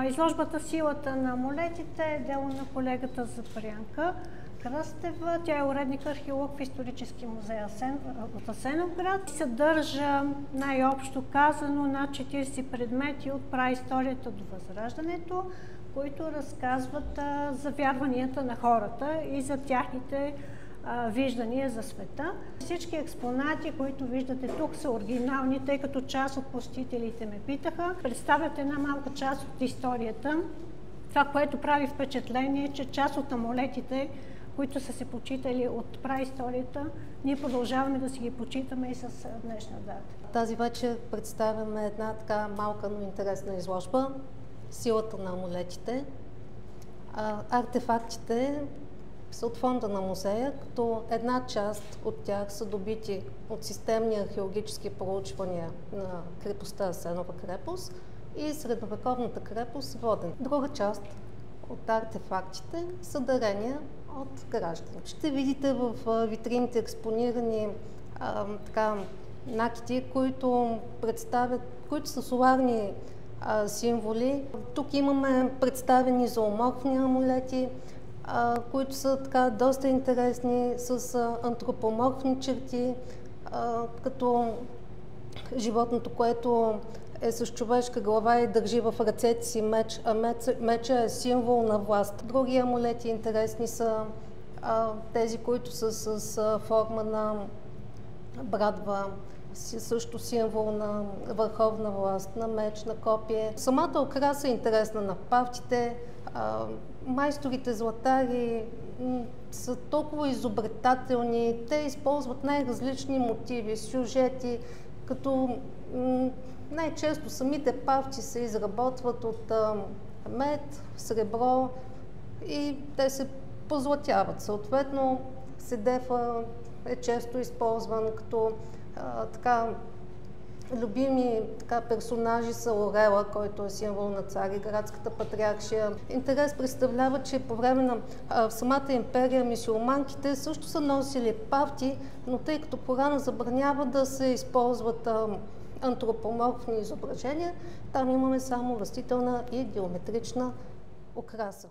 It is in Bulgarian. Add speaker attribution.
Speaker 1: Изложбата "Силата на амулетите" е дело на колегата Запрянка Кръстева. Тя е уредник-археолог в Исторически музей от Асеновград. Съдържа, най-общо казано, над 40 предмети от праисторията до Възраждането, които разказват за вярванията на хората и за тяхните виждания за света. Всички експонати, които виждате тук, са оригинални, тъй като част от посетителите ме питаха. Представят една малка част от историята. Това, което прави впечатление, е, че част от амулетите, които са се почитали от праисторията, ние продължаваме да си ги почитаме и с днешна дата.
Speaker 2: Тази вечер представяме една така малка, но интересна изложба "Силата на амулетите". Артефактите са от фонда на музея, като една част от тях са добити от системни археологически проучвания на крепостта Асенова крепост и средновековната крепост Воден. Друга част от артефактите са дарения от граждани. Ще видите в витрините експонирани накити, които са соларни символи. Тук имаме представени зооморфни амулети, които са доста интересни, с антропоморфни черти, като животното, което е с човешка глава и държи в ръцете си меч, а меча е символ на власт. Други амулети интересни са тези, които са с форма на брадва, също символ на върховна власт, на меч, на копие. Самата украса е интересна на павтите. Майсторите златари са толкова изобретателни, те използват най-различни мотиви, сюжети, като най-често самите павти се изработват от мед, сребро и те се позлатяват. Съответно, седефа е често използван като любими персонажи са орела, който е символ на Цариградската патриаршия. Интерес представлява, че по време в самата империя мюсюлманките също са носили павти, но тъй като Корана забранява да се използват антропоморфни изображения, там имаме само растителна и геометрична украса.